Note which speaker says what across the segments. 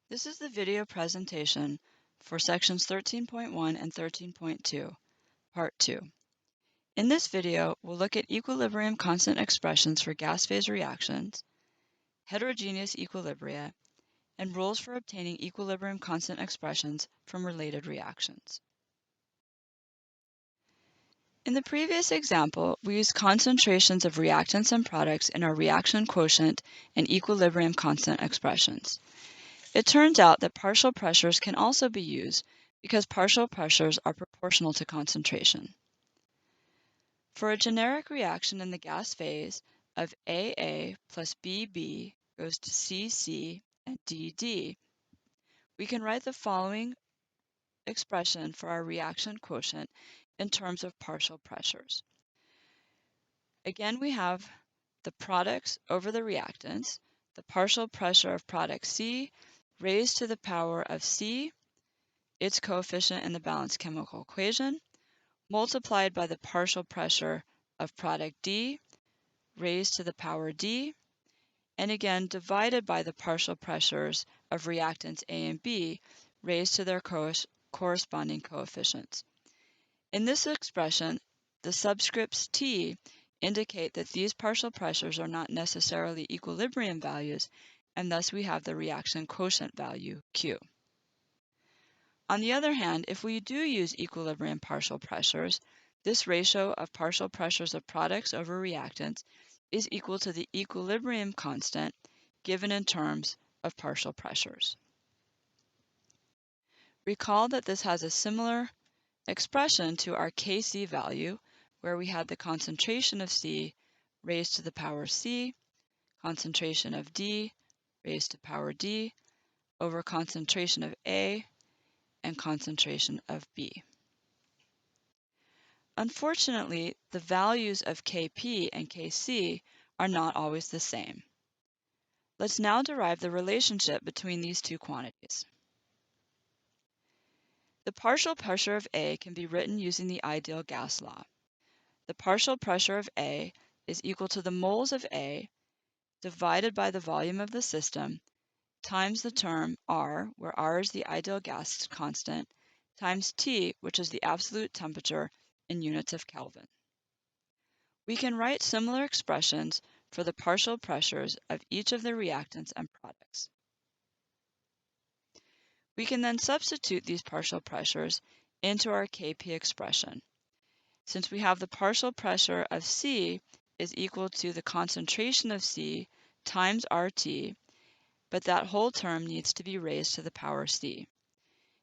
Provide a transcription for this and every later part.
Speaker 1: This is the video presentation for sections 13.1 and 13.2, part 2. In this video, we'll look at equilibrium constant expressions for gas phase reactions, heterogeneous equilibria, and rules for obtaining equilibrium constant expressions from related reactions. In the previous example, we used concentrations of reactants and products in our reaction quotient and equilibrium constant expressions. It turns out that partial pressures can also be used because partial pressures are proportional to concentration. For a generic reaction in the gas phase of AA plus BB goes to CC and DD, we can write the following expression for our reaction quotient in terms of partial pressures. Again, we have the products over the reactants, the partial pressure of product C raised to the power of C, its coefficient in the balanced chemical equation, multiplied by the partial pressure of product D raised to the power D, and again divided by the partial pressures of reactants A and B raised to their corresponding coefficients. In this expression, the subscripts T indicate that these partial pressures are not necessarily equilibrium values, and thus we have the reaction quotient value Q. On the other hand, if we do use equilibrium partial pressures, this ratio of partial pressures of products over reactants is equal to the equilibrium constant given in terms of partial pressures. Recall that this has a similar expression to our Kc value, where we had the concentration of C raised to the power C, concentration of D raised to power D, over concentration of A and concentration of B. Unfortunately, the values of Kp and Kc are not always the same. Let's now derive the relationship between these two quantities. The partial pressure of A can be written using the ideal gas law. The partial pressure of A is equal to the moles of A divided by the volume of the system times the term R, where R is the ideal gas constant, times T, which is the absolute temperature in units of Kelvin. We can write similar expressions for the partial pressures of each of the reactants and products. We can then substitute these partial pressures into our Kp expression. Since we have the partial pressure of C is equal to the concentration of C times RT, but that whole term needs to be raised to the power C.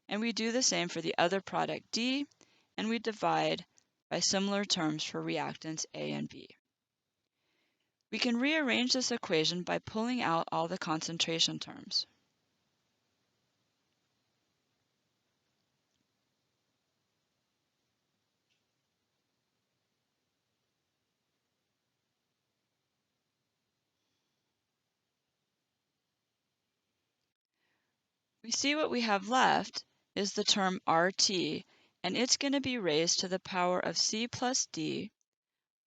Speaker 1: And we do the same for the other product D, and we divide by similar terms for reactants A and B. We can rearrange this equation by pulling out all the concentration terms. We see what we have left is the term RT, and it's going to be raised to the power of C plus D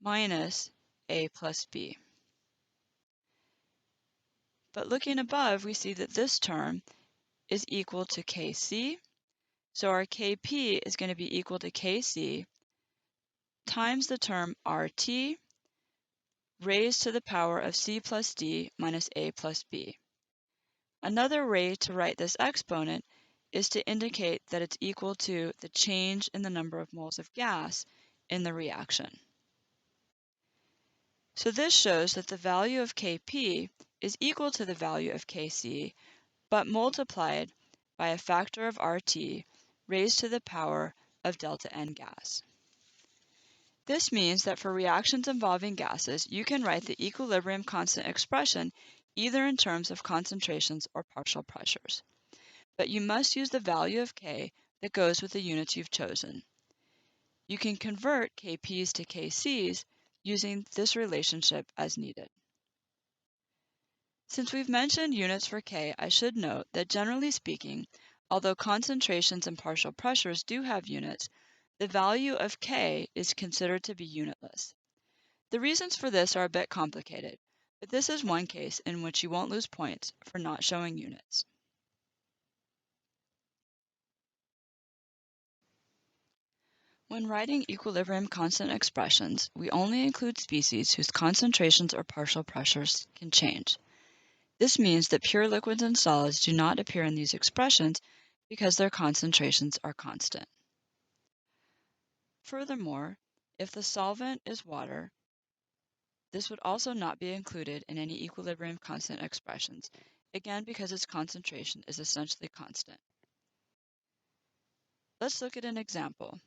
Speaker 1: minus A plus B. But looking above, we see that this term is equal to Kc, so our Kp is going to be equal to Kc times the term RT raised to the power of C plus D minus A plus B. Another way to write this exponent is to indicate that it's equal to the change in the number of moles of gas in the reaction. So this shows that the value of Kp is equal to the value of Kc, but multiplied by a factor of RT raised to the power of delta N gas. This means that for reactions involving gases, you can write the equilibrium constant expression either in terms of concentrations or partial pressures. But you must use the value of K that goes with the units you've chosen. You can convert Kp's to Kc's using this relationship as needed. Since we've mentioned units for K, I should note that generally speaking, although concentrations and partial pressures do have units, the value of K is considered to be unitless. The reasons for this are a bit complicated, but this is one case in which you won't lose points for not showing units. When writing equilibrium constant expressions, we only include species whose concentrations or partial pressures can change. This means that pure liquids and solids do not appear in these expressions because their concentrations are constant. Furthermore, if the solvent is water, this would also not be included in any equilibrium constant expressions, again because its concentration is essentially constant. Let's look at an example.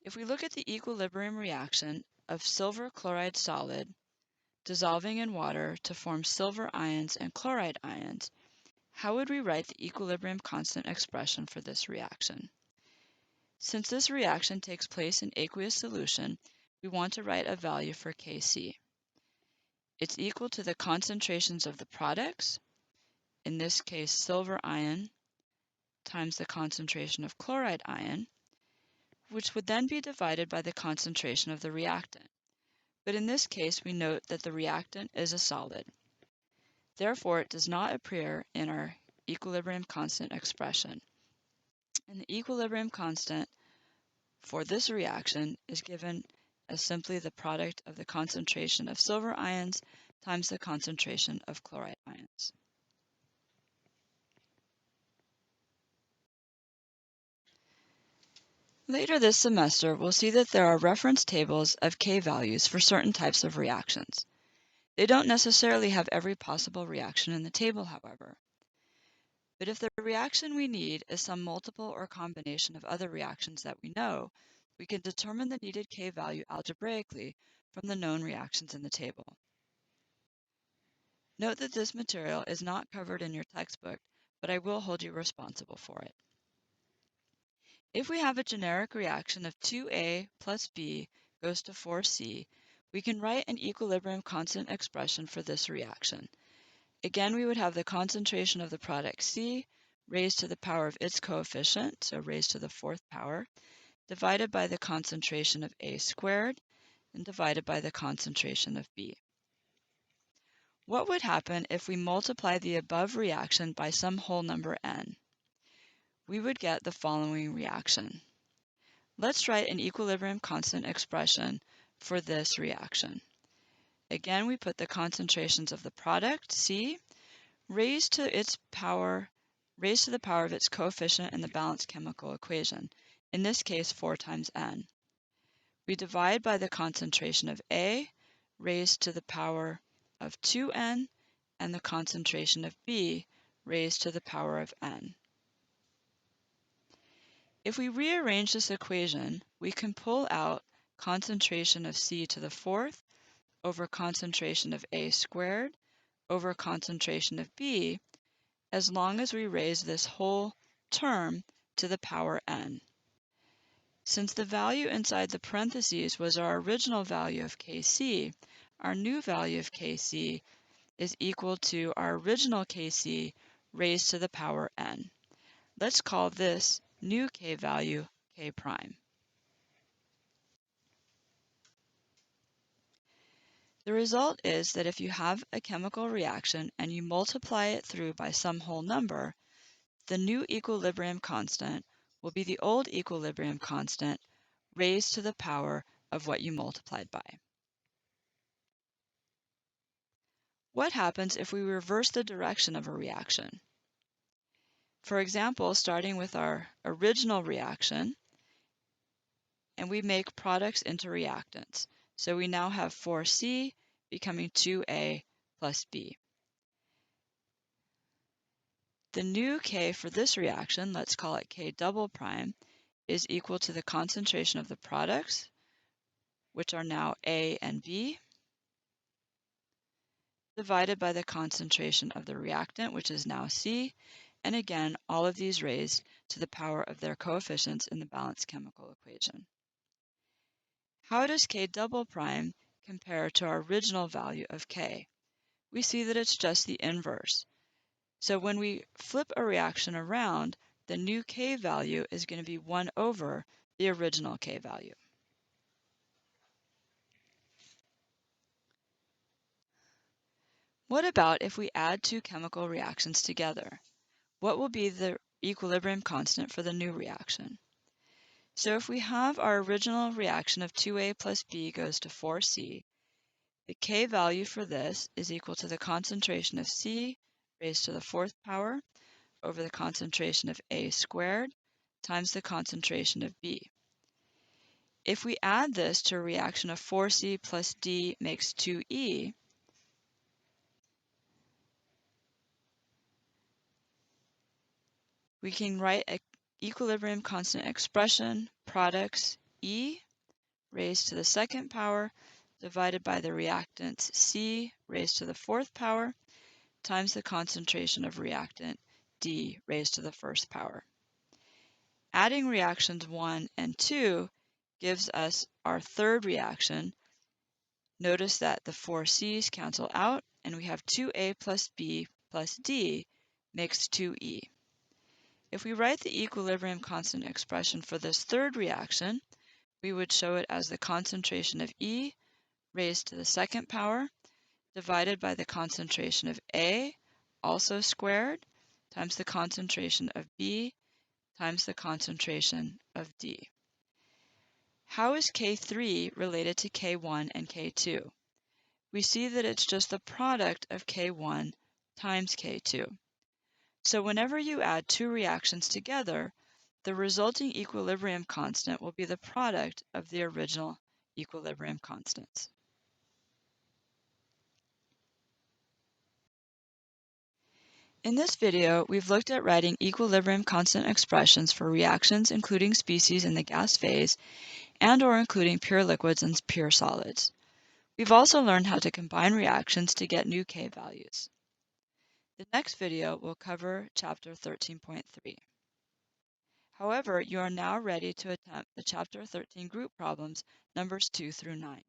Speaker 1: If we look at the equilibrium reaction of silver chloride solid dissolving in water to form silver ions and chloride ions, how would we write the equilibrium constant expression for this reaction? Since this reaction takes place in aqueous solution, we want to write a value for Kc. It's equal to the concentrations of the products, in this case silver ion times the concentration of chloride ion, which would then be divided by the concentration of the reactant. But in this case, we note that the reactant is a solid. Therefore, it does not appear in our equilibrium constant expression. And the equilibrium constant for this reaction is given as simply the product of the concentration of silver ions times the concentration of chloride ions. Later this semester, we'll see that there are reference tables of K values for certain types of reactions. They don't necessarily have every possible reaction in the table, however. But if the reaction we need is some multiple or combination of other reactions that we know, we can determine the needed K value algebraically from the known reactions in the table. Note that this material is not covered in your textbook, but I will hold you responsible for it. If we have a generic reaction of 2A plus B goes to 4C, we can write an equilibrium constant expression for this reaction. Again, we would have the concentration of the product C raised to the power of its coefficient, so raised to the fourth power, divided by the concentration of A squared, and divided by the concentration of B. What would happen if we multiply the above reaction by some whole number n? We would get the following reaction. Let's write an equilibrium constant expression for this reaction. Again, we put the concentrations of the product, C, raised to the power of its coefficient in the balanced chemical equation, in this case 4 times n. We divide by the concentration of A raised to the power of 2n and the concentration of B raised to the power of n. If we rearrange this equation, we can pull out concentration of C to the fourth over concentration of A squared over concentration of B, as long as we raise this whole term to the power n. Since the value inside the parentheses was our original value of Kc, our new value of Kc is equal to our original Kc raised to the power n. Let's call this new K value K prime. The result is that if you have a chemical reaction and you multiply it through by some whole number, the new equilibrium constant will be the old equilibrium constant raised to the power of what you multiplied by. What happens if we reverse the direction of a reaction? For example, starting with our original reaction, and we make products into reactants. So we now have 4C becoming 2A plus B. The new K for this reaction, let's call it K double prime, is equal to the concentration of the products, which are now A and B, divided by the concentration of the reactant, which is now C, and again, all of these raised to the power of their coefficients in the balanced chemical equation. How does K double prime compare to our original value of K? We see that it's just the inverse. So when we flip a reaction around, the new K value is going to be 1 over the original K value. What about if we add two chemical reactions together? What will be the equilibrium constant for the new reaction? So if we have our original reaction of 2A plus B goes to 4C, the K value for this is equal to the concentration of C raised to the fourth power over the concentration of A squared times the concentration of B. If we add this to a reaction of 4C plus D makes 2E, we can write an equilibrium constant expression, products E raised to the second power divided by the reactants C raised to the fourth power times the concentration of reactant D raised to the first power. Adding reactions 1 and 2 gives us our third reaction. Notice that the 4 C's cancel out and we have 2A plus B plus D makes 2E. If we write the equilibrium constant expression for this third reaction, we would show it as the concentration of E raised to the second power divided by the concentration of A, also squared, times the concentration of B times the concentration of D. How is K3 related to K1 and K2? We see that it's just the product of K1 times K2. So whenever you add two reactions together, the resulting equilibrium constant will be the product of the original equilibrium constants. In this video, we've looked at writing equilibrium constant expressions for reactions including species in the gas phase and/or including pure liquids and pure solids. We've also learned how to combine reactions to get new K values. The next video will cover Chapter 13.3. However, you are now ready to attempt the Chapter 13 group problems, numbers 2 through 9.